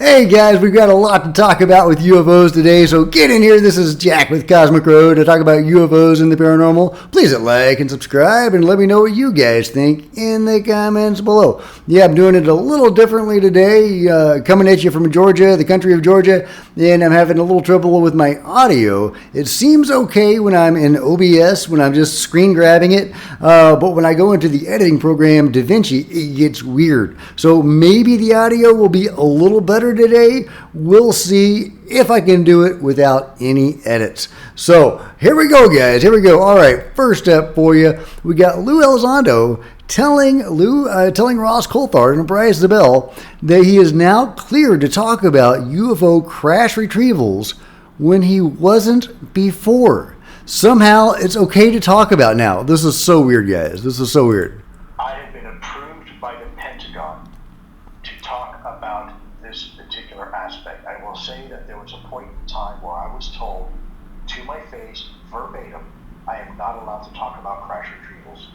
Hey guys, we've got a lot to talk about with UFOs today, so get in here. This is Jack with Cosmic Road to talk about UFOs and the paranormal. Please hit like and subscribe and let me know what you guys think in the comments below. Yeah, I'm doing it a little differently today, coming at you from Georgia, the country of Georgia, and I'm having a little trouble with my audio. It seems okay when I'm in OBS, when I'm just screen grabbing it, but when I go into the editing program DaVinci, it gets weird. So maybe the audio will be a little better today. We'll see if I can do it without any edits. So here we go, guys. Here we go. All right. First up for you, we got Lou Elizondo telling Ross Coulthard and Bryce Zabel that he is now cleared to talk about UFO crash retrievals when he wasn't before. Somehow it's okay to talk about now. This is so weird, guys. This is so weird. I have been approved by the Pentagon to talk about this particular aspect. I will say that there was a point in time where I was told to my face, verbatim, I am not allowed to talk about crash retrievals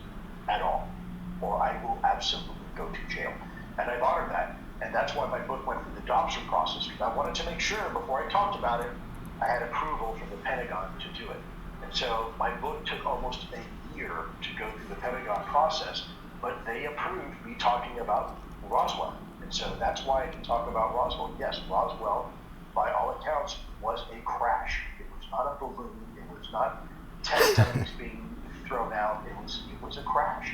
at all, or I will absolutely go to jail. And I've honored that. And that's why my book went through the adoption process, because I wanted to make sure before I talked about it, I had approval from the Pentagon to do it. And so my book took almost a year to go through the Pentagon process, but they approved me talking about Roswell. And so that's why I can talk about Roswell. Yes, Roswell, by all accounts, was a crash. It was not a balloon. It was not test dummies being thrown out. It was a crash.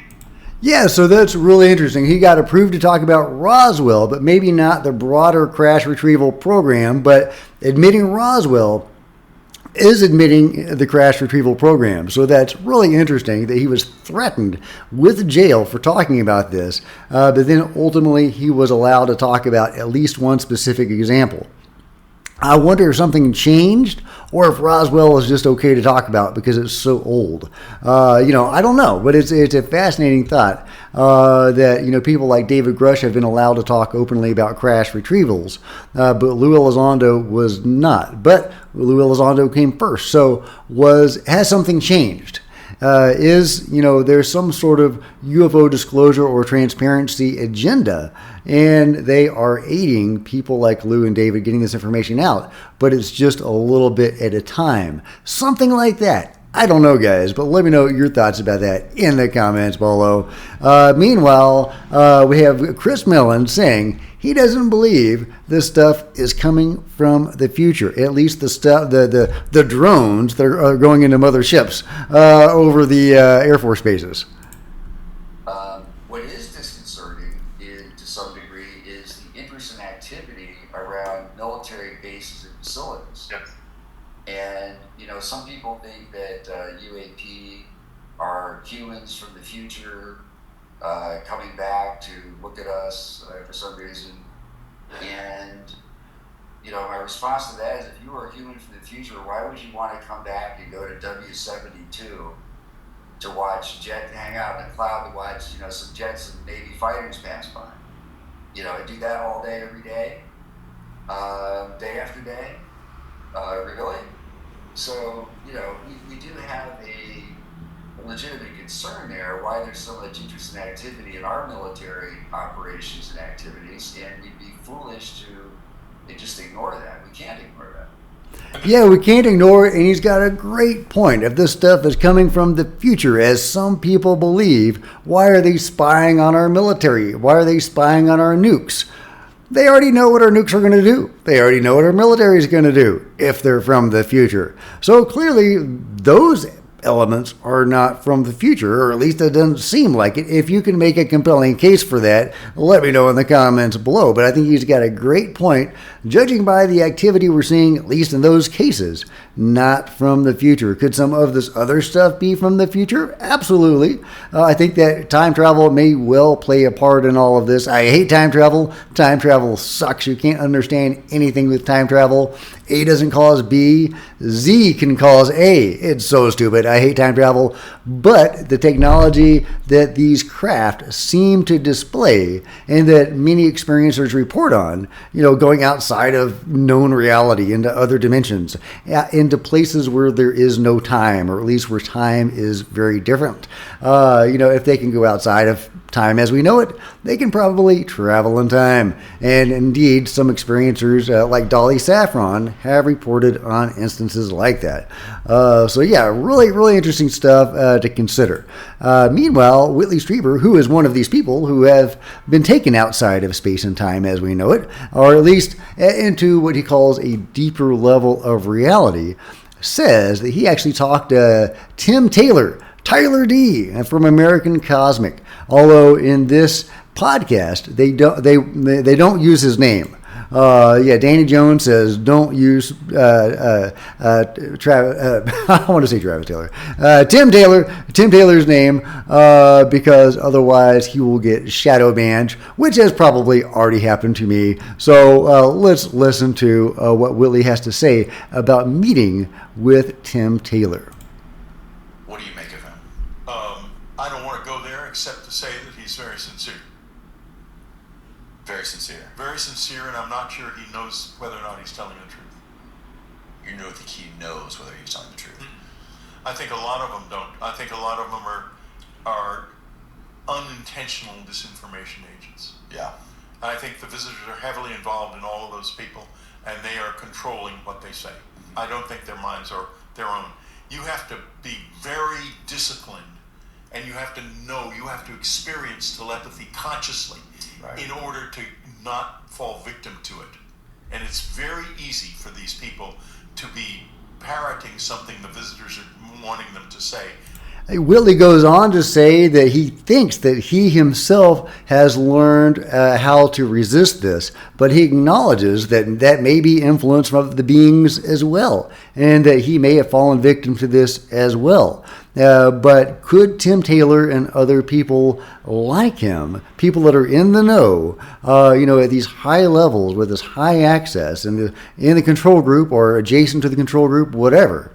Yeah, so that's really interesting. He got approved to talk about Roswell, but maybe not the broader crash retrieval program, but admitting Roswell is admitting the crash retrieval program. So that's really interesting that he was threatened with jail for talking about this, but then ultimately he was allowed to talk about at least one specific example. I wonder if something changed or if Roswell is just okay to talk about because it's so old. I don't know, but it's a fascinating thought that, people like David Grush have been allowed to talk openly about crash retrievals, but Lou Elizondo was not. But Lou Elizondo came first. So has something changed? There's some sort of UFO disclosure or transparency agenda, and they are aiding people like Lou and David getting this information out, but it's just a little bit at a time. Something like that. I don't know, guys, but let me know your thoughts about that in the comments below. Meanwhile, we have Chris Mellon saying he doesn't believe this stuff is coming from the future. At least the stuff, the drones that are going into motherships over the Air Force bases. What is disconcerting, to some degree, is the interest and activity around military bases and facilities. Yes. And some people think that UAP are humans from the future coming back to look at us for some reason. And my response to that is, if you were a human from the future, why would you want to come back and go to W-72 to watch hang out in a cloud to watch some jets and Navy fighters pass by? I do that all day, every day, day after day. Really? So, we do have a legitimate concern there, why there's so much interest and activity in our military operations and activities, and we'd be foolish to just ignore that. We can't ignore that. Yeah, we can't ignore it, and he's got a great point. If this stuff is coming from the future, as some people believe, why are they spying on our military? Why are they spying on our nukes? They already know what our nukes are going to do. They already know what our military is going to do if they're from the future. So clearly, those elements are not from the future, or at least it doesn't seem like it. If you can make a compelling case for that, let me know in the comments below. But I think he's got a great point, judging by the activity we're seeing, at least in those cases, not from the future. Could some of this other stuff be from the future? Absolutely. I think that time travel may well play a part in all of this. I hate time travel. Time travel sucks. You can't understand anything with time travel. A doesn't cause B. Z can cause A. It's so stupid. I hate time travel. but the technology that these craft seem to display and that many experiencers report on, going outside of known reality into other dimensions, into places where there is no time, or at least where time is very different. If they can go outside of time as we know it, they can probably travel in time. And indeed, some experiencers like Dolly Saffron have reported on instances like that. So yeah, really, really interesting stuff to consider. Meanwhile, Whitley Strieber, who is one of these people who have been taken outside of space and time as we know it, or at least into what he calls a deeper level of reality, says that he actually talked to Tim Taylor, Tyler D from American Cosmic. Although in this podcast they don't use his name. Danny Jones says don't use I want to say Travis Taylor, Tim Taylor's name because otherwise he will get shadow banned, which has probably already happened to me. So let's listen to what Whitley has to say about meeting with Tim Taylor. What do you make of him? I don't want to go there except to say that he's very sincere. Very sincere. Very sincere, and I'm not sure he knows whether or not he's telling the truth. You don't think he knows whether he's telling the truth? I think a lot of them don't. I think a lot of them are unintentional disinformation agents. Yeah. I think the visitors are heavily involved in all of those people, and they are controlling what they say. I don't think their minds are their own. You have to be very disciplined, and you have to know, you have to experience telepathy consciously in order to not fall victim to it. And it's very easy for these people to be parroting something the visitors are wanting them to say. Whitley goes on to say that he thinks that he himself has learned how to resist this, but he acknowledges that may be influence from the beings as well, and that he may have fallen victim to this as well. But could Tim Taylor and other people like him, people that are in the know, at these high levels with this high access in the control group or adjacent to the control group, whatever,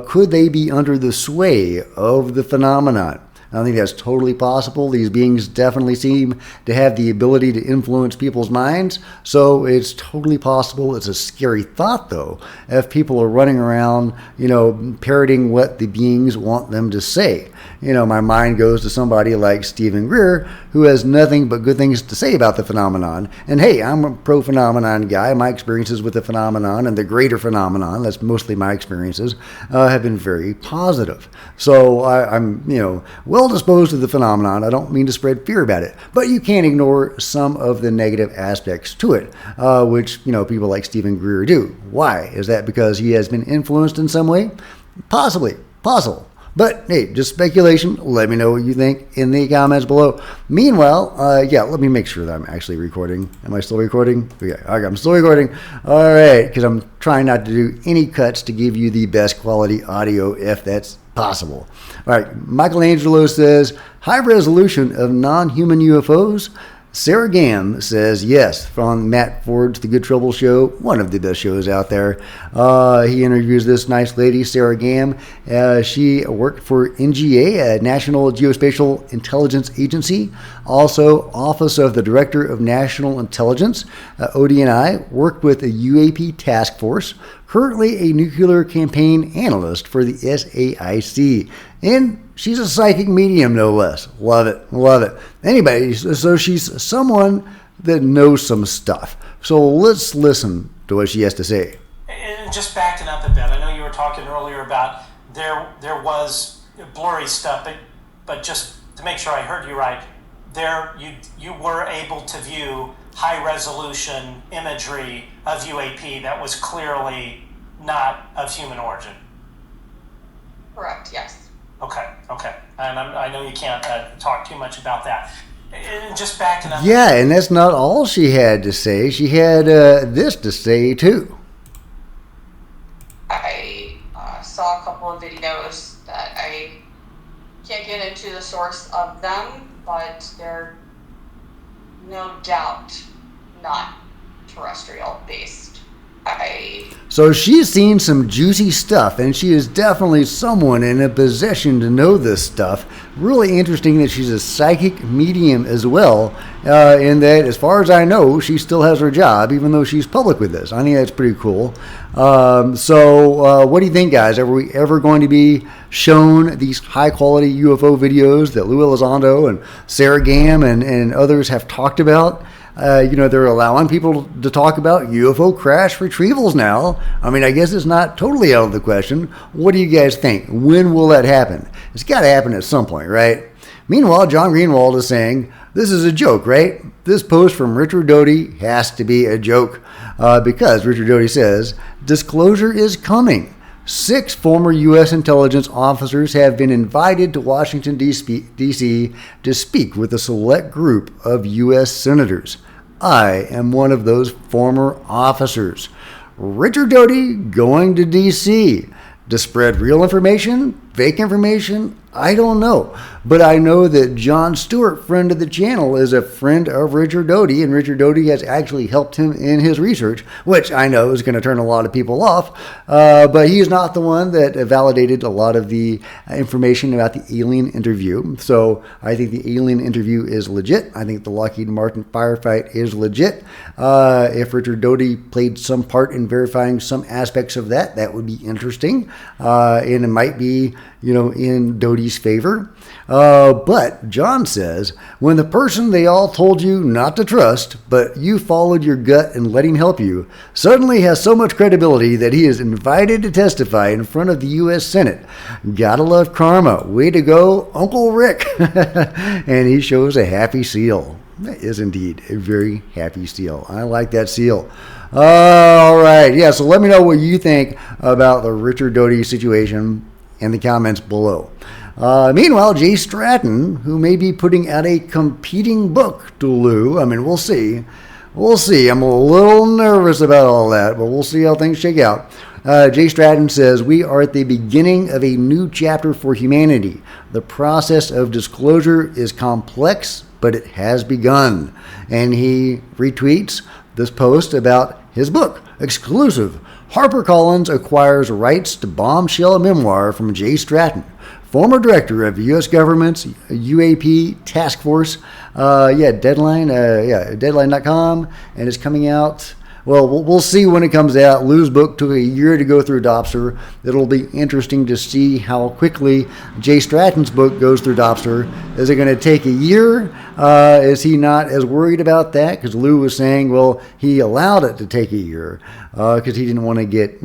could they be under the sway of the phenomenon? I think that's totally possible. These beings definitely seem to have the ability to influence people's minds, so it's totally possible. It's a scary thought, though, if people are running around, parroting what the beings want them to say. My mind goes to somebody like Stephen Greer, who has nothing but good things to say about the phenomenon. And hey, I'm a pro-phenomenon guy. My experiences with the phenomenon and the greater phenomenon, that's mostly my experiences, have been very positive. So I'm, well disposed to the phenomenon. I don't mean to spread fear about it, but you can't ignore some of the negative aspects to it, which, people like Stephen Greer do. Why? Is that because he has been influenced in some way? Possibly. Possible. But hey, just speculation. Let me know what you think in the comments below. Meanwhile, let me make sure that I'm actually recording. Am I still recording? Okay, I'm still recording. All right, because I'm trying not to do any cuts to give you the best quality audio if that's possible. All right, Michelangelo says, high resolution of non-human UFOs. Sarah Gam says yes, from Matt Ford's The Good Trouble Show, one of the best shows out there. He interviews this nice lady, Sarah Gam. She worked for NGA, a National Geospatial Intelligence Agency, also Office of the Director of National Intelligence. ODNI worked with a UAP task force, currently a nuclear campaign analyst for the SAIC. And she's a psychic medium, no less. Love it. Love it. Anyway, so she's someone that knows some stuff. So let's listen to what she has to say. And just backing up a bit, I know you were talking earlier about there was blurry stuff, but just to make sure I heard you right, you were able to view high resolution imagery of UAP that was clearly not of human origin. Correct, yes. Okay. And I know you can't talk too much about that. And just backing up. Yeah, and that's not all she had to say. She had this to say, too. I saw a couple of videos that I can't get into the source of them, but they're no doubt not terrestrial based. So she's seen some juicy stuff, and she is definitely someone in a position to know this stuff. Really interesting that she's a psychic medium as well, in that, as far as I know, she still has her job, even though she's public with this. I think that's pretty cool. So what do you think, guys? Are we ever going to be shown these high-quality UFO videos that Lou Elizondo and Sarah Gam and others have talked about? They're allowing people to talk about UFO crash retrievals now. I mean, I guess it's not totally out of the question. What do you guys think? When will that happen? It's got to happen at some point, right? Meanwhile, John Greenwald is saying, this is a joke, right? This post from Richard Doty has to be a joke because Richard Doty says, disclosure is coming. 6 former U.S. intelligence officers have been invited to Washington, D.C. to speak with a select group of U.S. senators. I am one of those former officers. Richard Doty going to D.C. to spread real information, fake information, I don't know. But I know that John Stewart, friend of the channel, is a friend of Richard Doty, and Richard Doty has actually helped him in his research, which I know is going to turn a lot of people off. But he's not the one that validated a lot of the information about the alien interview. So I think the alien interview is legit. I think the Lockheed Martin firefight is legit. If Richard Doty played some part in verifying some aspects of that, that would be interesting. And it might be, in Doty's favor. But John says, when the person they all told you not to trust, but you followed your gut and let him help you, suddenly has so much credibility that he is invited to testify in front of the U.S. Senate. Gotta love karma. Way to go, Uncle Rick. And he shows a happy seal. That is indeed a very happy seal. I like that seal. All right. Yeah, so let me know what you think about the Richard Doty situation in the comments below. Meanwhile, Jay Stratton, who may be putting out a competing book to Lou, I mean, we'll see. We'll see. I'm a little nervous about all that, but we'll see how things shake out. Jay Stratton says, we are at the beginning of a new chapter for humanity. The process of disclosure is complex, but it has begun. And he retweets this post about his book, exclusive. HarperCollins acquires rights to bombshell memoir from Jay Stratton, former director of the U.S. government's UAP task force. Deadline.com, and it's coming out. Well, we'll see when it comes out. Lou's book took a year to go through Dobster. It'll be interesting to see how quickly Jay Stratton's book goes through Dobster. Is it going to take a year? Is he not as worried about that? Because Lou was saying, well, he allowed it to take a year because he didn't want to get,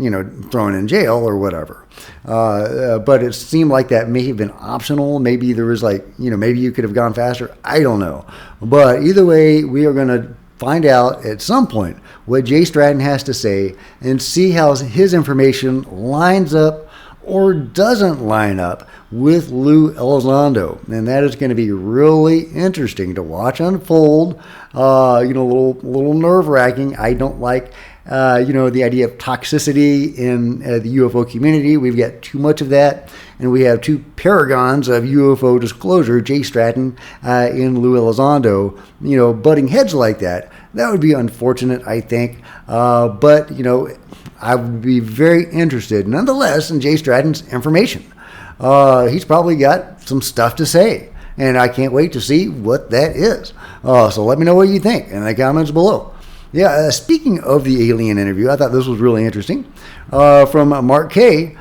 thrown in jail or whatever. But it seemed like that may have been optional. Maybe there was maybe you could have gone faster. I don't know. But either way, we are going to find out at some point what Jay Stratton has to say and see how his information lines up or doesn't line up with Lou Elizondo. And that is going to be really interesting to watch unfold. A little nerve-wracking. I don't like the idea of toxicity in the UFO community. We've got too much of that, and we have 2 paragons of UFO disclosure, Jay Stratton and Lou Elizondo, butting heads like that. That would be unfortunate, I think. But I would be very interested, nonetheless, in Jay Stratton's information. He's probably got some stuff to say, and I can't wait to see what that is. So let me know what you think in the comments below. Yeah, speaking of the alien interview, I thought this was really interesting. From Mark K.,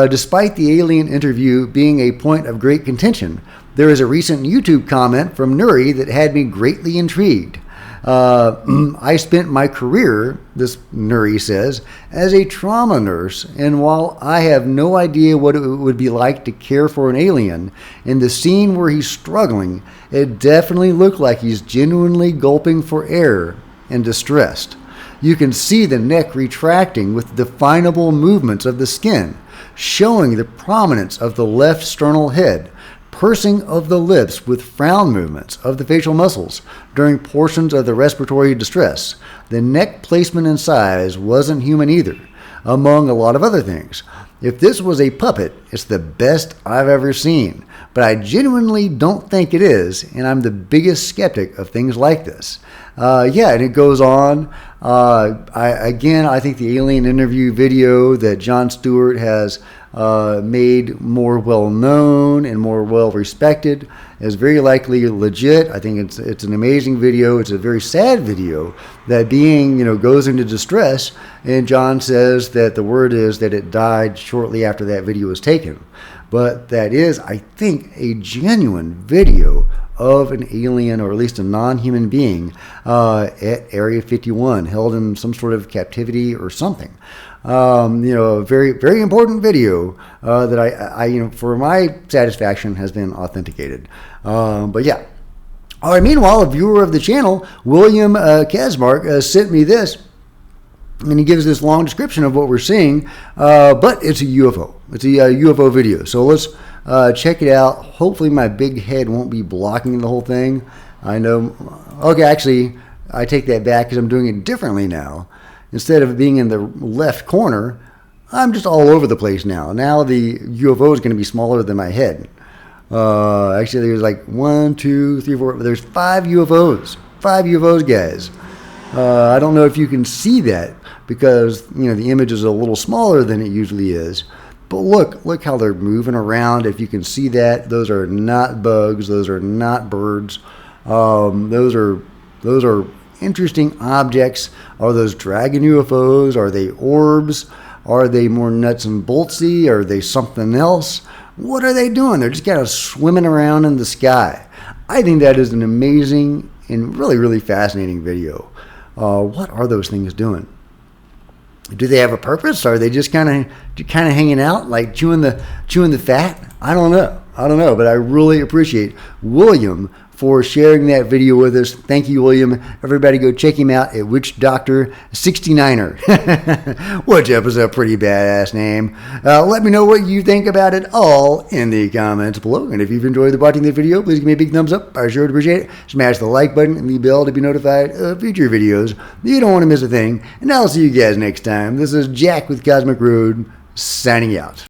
despite the alien interview being a point of great contention, there is a recent YouTube comment from Nuri that had me greatly intrigued. I spent my career, this Nuri says, as a trauma nurse, and while I have no idea what it would be like to care for an alien, in the scene where he's struggling, it definitely looked like he's genuinely gulping for air and distressed. You can see the neck retracting with definable movements of the skin, showing the prominence of the left sternal head, pursing of the lips with frown movements of the facial muscles during portions of the respiratory distress. The neck placement and size wasn't human either, among a lot of other things. If this was a puppet, it's the best I've ever seen, but I genuinely don't think it is, and I'm the biggest skeptic of things like this. And it goes on. I think the alien interview video that Jon Stewart has made more well known and more well respected is very likely legit. I think it's an amazing video. It's a very sad video. That being, goes into distress, and Jon says that the word is that it died shortly after that video was taken. But that is, I think, a genuine video of an alien, or at least a non-human being, at Area 51, held in some sort of captivity or something. A very, very important video that I, for my satisfaction, has been authenticated. But yeah. All right. Meanwhile, a viewer of the channel, William Kasmark, sent me this, and he gives this long description of what we're seeing. But it's a UFO. It's a UFO video. So let's check it out. Hopefully, my big head won't be blocking the whole thing. I know. Okay, actually, I take that back because I'm doing it differently now. Instead of being in the left corner, I'm just all over the place now. Now the UFO is going to be smaller than my head. Actually, there's like 1, 2, 3, 4. There's 5 UFOs. 5 UFOs, guys. I don't know if you can see that because the image is a little smaller than it usually is. But look how they're moving around. If you can see that, those are not bugs. Those are not birds. Those are interesting objects. Are those dragon UFOs? Are they orbs? Are they more nuts and boltsy? Are they something else? What are they doing? They're just kind of swimming around in the sky. I think that is an amazing and really, really fascinating video. What are those things doing? Do they have a purpose? Are they just kind of hanging out, like chewing the fat? I don't know, but I really appreciate William for sharing that video with us. Thank you, William. Everybody go check him out at Witch Doctor 69er. Which is a pretty badass name. Let me know what you think about it all in the comments below. And if you've enjoyed watching the video, please give me a big thumbs up. I sure would appreciate it. Smash the like button and the bell to be notified of future videos. You don't want to miss a thing. And I'll see you guys next time. This is Jack with Cosmic Road, signing out.